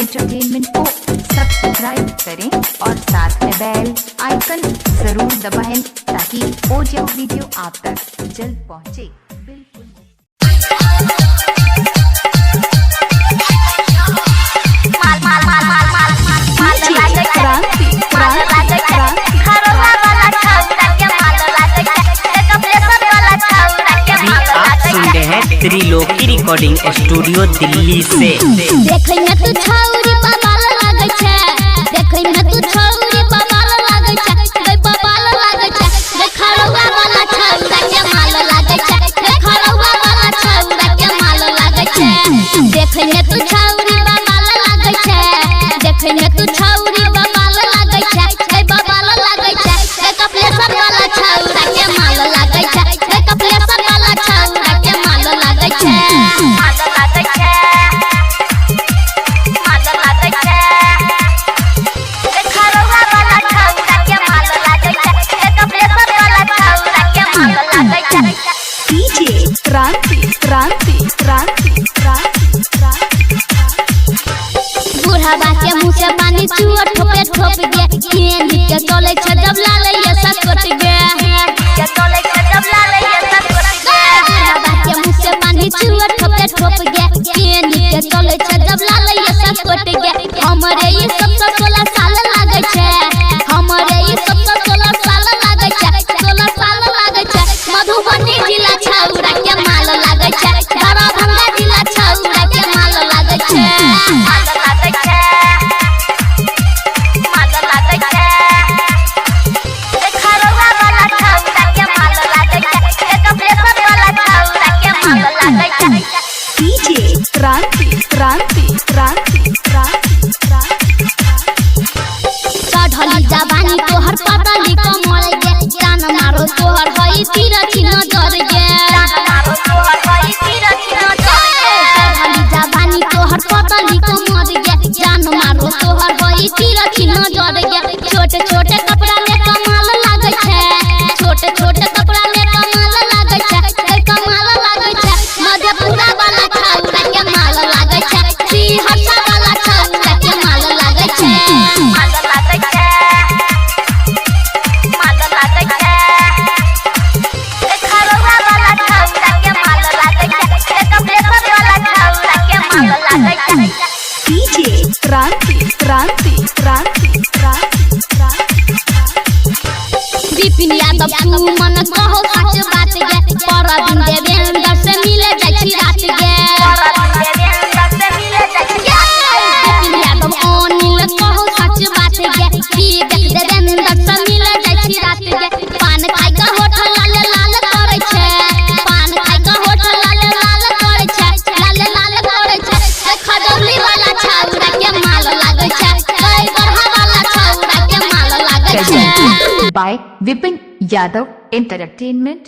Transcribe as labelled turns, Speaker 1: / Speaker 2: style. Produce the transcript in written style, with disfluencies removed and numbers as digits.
Speaker 1: Entertainment को subscribe करें और साथ में बेल आइकन जरूर दबाएं ताकि ऑडियो वीडियो आप तक जल्द पहुंचे।
Speaker 2: त्रिलोकी रिकॉर्डिंग स्टूडियो दिल्ली से।
Speaker 3: देखै में तू छौरी बबाल लागै छै, देखै में तू छौरी बबाल लागै छै, गै बबाल लागै छै, देखरौआ वाला छौरा के माल लागै छै, देखरौआ वाला छौरा के माल लागै छै। देखै में तू छौरी बबाल लागै छै, देखै में तू छौरी बबाल लागै छै, गै बबाल लागै छै, कपलेसर वाला छौरा के माल लागै छै, कपलेसर वाला छौरा के माल लागै छै। बुढ़ावा के मुँह से पानी चुआ ठोपे ठोप गे, केनी के चले छ जब लाले ये सब कट गे, के चले छ जब लाले ये सब कट गे। बुढ़ावा के मुँह से पानी चुआ ठोपे ठोप गे, केनी के चले छ जब लाले ये सब कट गे। हमरे ये सब 16 साल लागे छै, हमरे ये सब 16 साल लागे छै, 16 साल लागे छै। मधुबनी जिला छौरा के माल लागे छै, दरभंगा जिला छौरा के माल लागे छै। चढ़ली जवानी तोहर पतली कमर गे, जान मारो तोहर हई तीरथी नजर गे। चढ़ली जवानी तोहर पतली कमर गे, जान मारो तोहर हई तीरथी नजर गे। छोटे छोटे कपड़ा में कमाल लागे छै, छोटे छोटे कपड़ा में कमाल लागे छै, कमाल लागे छै। मधेपुरा वाला छौरा के माल लागे छै, सिहरसा वाला छौरा के माल लागे छै। विपिन यादव तू मन कहो सच बात गे, परवीन देवेंद्र से मिले जाइ छी रात गे। विपिन यादव अनिल कहो सच बात गे, विवेक देवेंद्र से मिले जाइ छी रात गे। पान खाइ के होठ लाल लाल करे छै, पान खाइ के होठ लाल लाल करे छै, लाल लाल करे छै। खजौली वाला छौरा के माल लागे छै, गढ़ा वाला छौरा के माल लागे छै।
Speaker 1: By Vipin Yadav entertainment.